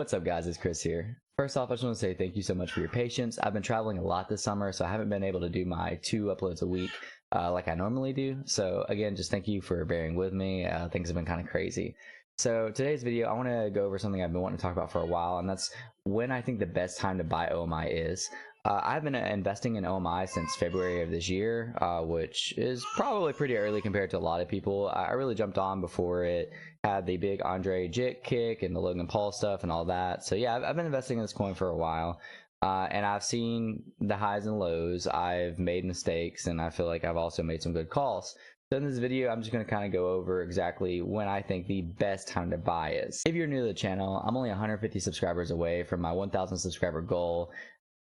What's up, guys? It's Chris here. First off, I just want to say thank you so much for your patience. I've been traveling a lot this summer, so I haven't been able to do my 2 uploads a week like I normally do. So again, just thank you for bearing with me. Things have been kind of crazy. So today's video, I want to go over something I've been wanting to talk about for a while, and that's when I think the best time to buy OMI is. I've been investing in OMI since February of this year, which is probably pretty early compared to a lot of people. I really jumped on before it had the big Andre Jik kick and the Logan Paul stuff and all that. So yeah, I've been investing in this coin for a while. And I've seen the highs and lows. I've made mistakes, and I feel like I've also made some good calls. So in this video, I'm just going to kind of go over exactly when I think the best time to buy is. If you're new to the channel, I'm only 150 subscribers away from my 1,000 subscriber goal.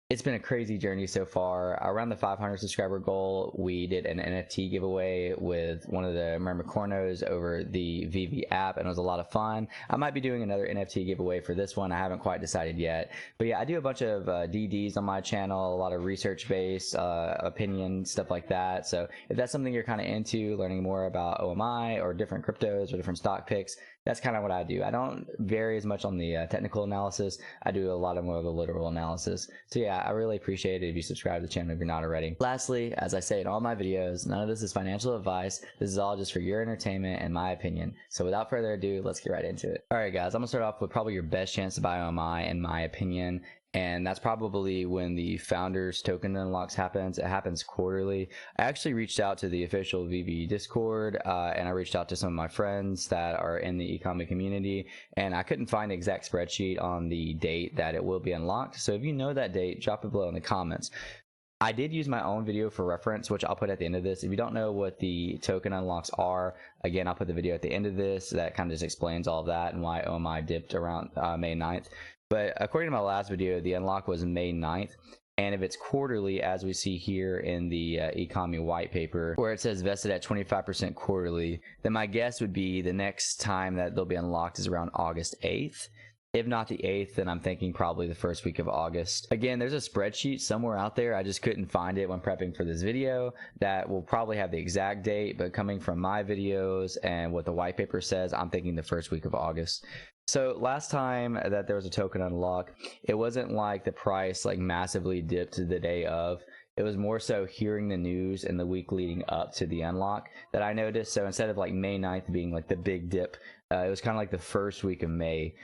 It's been a crazy journey so far. Around the 500 subscriber goal, we did an NFT giveaway with one of the Mermicornos over the VEVE app, and it was a lot of fun. I might be doing another NFT giveaway for this one. I haven't quite decided yet. But yeah, I do a bunch of DDs on my channel, a lot of research-based opinion, stuff like that. So if that's something you're kind of into, learning more about OMI or different cryptos or different stock picks, that's kind of what I do. I don't vary as much on the technical analysis. I do a lot more of the literal analysis. So yeah, I really appreciate it if you subscribe to the channel if you're not already. Lastly, as I say in all my videos, none of this is financial advice. This is all just for your entertainment and my opinion. So without further ado, let's get right into it. All right, guys, I'm gonna start off with probably your best chance to buy OMI in my opinion. And that's probably when the founders token unlocks happens. It happens quarterly. I actually reached out to the official VEVE Discord, and I reached out to some of my friends that are in the ECOMI community, and I couldn't find the exact spreadsheet on the date that it will be unlocked. So if you know that date, drop it below in the comments. I did use my own video for reference, which I'll put at the end of this. If you don't know what the token unlocks are, again, I'll put the video at the end of this. That kind of just explains all of that and why OMI dipped around May 9th. But according to my last video, the unlock was May 9th. And if it's quarterly, as we see here in the ECOMI white paper, where it says vested at 25% quarterly, then my guess would be the next time that they'll be unlocked is around August 8th. If not the 8th, then I'm thinking probably the first week of August. Again, there's a spreadsheet somewhere out there. I just couldn't find it when prepping for this video. That will probably have the exact date, but coming from my videos and what the white paper says, I'm thinking the first week of August. So last time that there was a token unlock, it wasn't like the price like massively dipped the day of. It was more so hearing the news in the week leading up to the unlock that I noticed. So instead of like May 9th being like the big dip, it was kind of like the first week of May.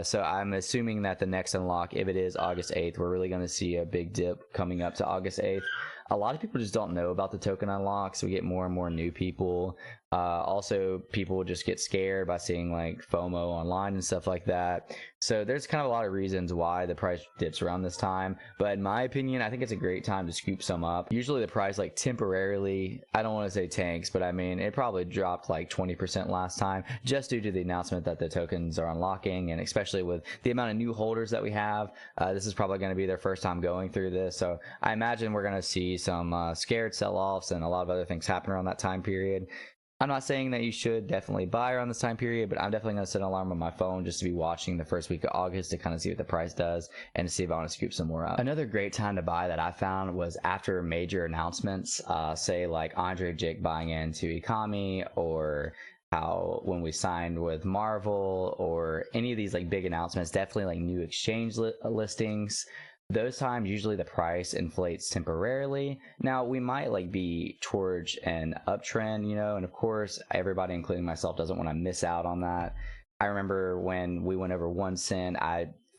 So I'm assuming that the next unlock, if it is August 8th, we're really going to see a big dip coming up to August 8th. A lot of people just don't know about the token unlocks. We get more and more new people. Also, people just get scared by seeing like FOMO online and stuff like that. So there's kind of a lot of reasons why the price dips around this time. But in my opinion, I think it's a great time to scoop some up. Usually the price like temporarily, I don't want to say tanks, but I mean, it probably dropped like 20% last time just due to the announcement that the tokens are unlocking, and especially with the amount of new holders that we have. This is probably going to be their first time going through this. So I imagine we're going to see some scared sell-offs and a lot of other things happen around that time period. I'm not saying that you should definitely buy around this time period, but I'm definitely going to set an alarm on my phone just to be watching the first week of August to kind of see what the price does and to see if I want to scoop some more up. Another great time to buy that I found was after major announcements, say like Andre Jik buying into ECOMI, or how when we signed with Marvel, or any of these like big announcements, definitely like new exchange listings. Those times usually the price inflates temporarily. Now we might like be towards an uptrend, you know, and of course everybody, including myself, doesn't want to miss out on that. I remember when we went over 1 cent,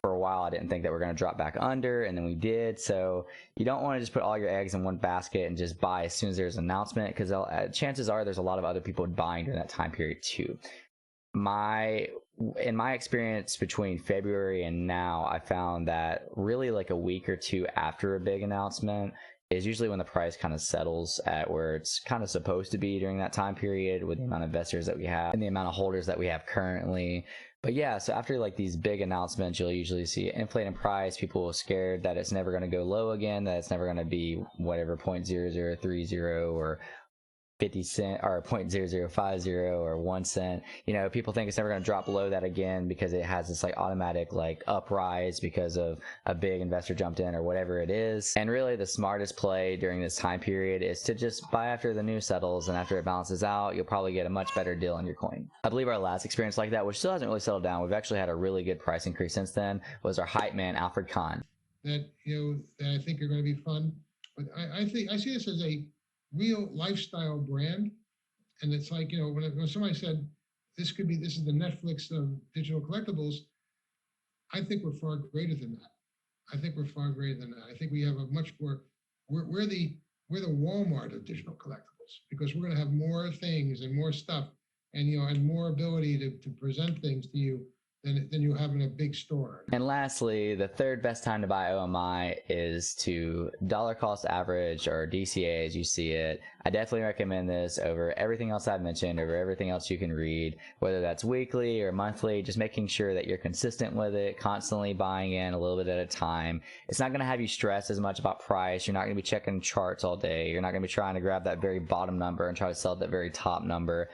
for a while I didn't think that we're going to drop back under, and then we did. So you don't want to just put all your eggs in one basket and just buy as soon as there's an announcement, because chances are there's a lot of other people buying during that time period too. In my experience between February and now, I found that really like a week or two after a big announcement is usually when the price kind of settles at where it's kind of supposed to be during that time period, with the amount of investors that we have and the amount of holders that we have currently. But yeah, so after like these big announcements, you'll usually see an inflating price. People are scared that it's never going to go low again, that it's never going to be whatever 0.0030 or 50 cent or 0.0050 or 1 cent. You know, people think it's never going to drop below that again because it has this like automatic like uprise because of a big investor jumped in or whatever it is. And really the smartest play during this time period is to just buy after the news settles, and after it balances out, you'll probably get a much better deal on your coin. I believe our last experience like that, which still hasn't really settled down, we've actually had a really good price increase since then, was our hype man Alfred Kahn. That, that I think are going to be fun. But I think I see this as a real lifestyle brand. And it's like, when somebody said, this is the Netflix of digital collectibles, I think we're far greater than that. I think we're far greater than that. I think we have a much more, we're the Walmart of digital collectibles, because we're going to have more things and more stuff and, and more ability to present things to you than you have in a big store. And lastly, the third best time to buy OMI is to dollar cost average, or DCA as you see it. I definitely recommend this over everything else I've mentioned, over everything else you can read, whether that's weekly or monthly, just making sure that you're consistent with it, constantly buying in a little bit at a time. It's not going to have you stress as much about price. You're not going to be checking charts all day. You're not going to be trying to grab that very bottom number and try to sell at that very top number.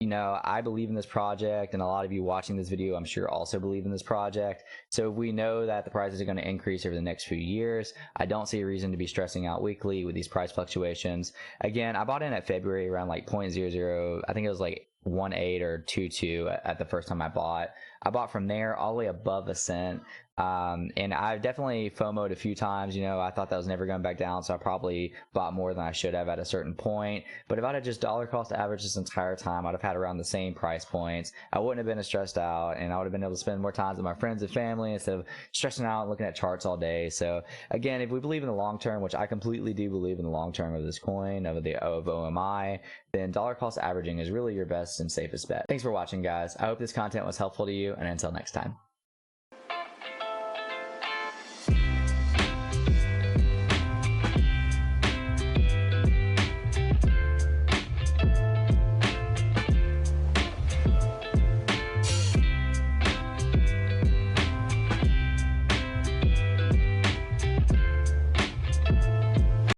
I believe in this project, and a lot of you watching this video, I'm sure, also believe in this project. So if we know that the prices are going to increase over the next few years, I don't see a reason to be stressing out weekly with these price fluctuations. Again, I bought in at February around like 0.00, I think it was like 1.8 or 2.2 at the first time I bought. I bought from there all the way above a cent. And I've definitely FOMO'd a few times. I thought that was never going back down, so I probably bought more than I should have at a certain point. But if I'd have just dollar cost average this entire time, I'd have had around the same price points. I wouldn't have been as stressed out, and I would have been able to spend more time with my friends and family instead of stressing out and looking at charts all day. So again, if we believe in the long term, which I completely do believe in the long term of this coin, of OMI, then dollar cost averaging is really your best and safest bet. Thanks for watching, guys. I hope this content was helpful to you, and until next time.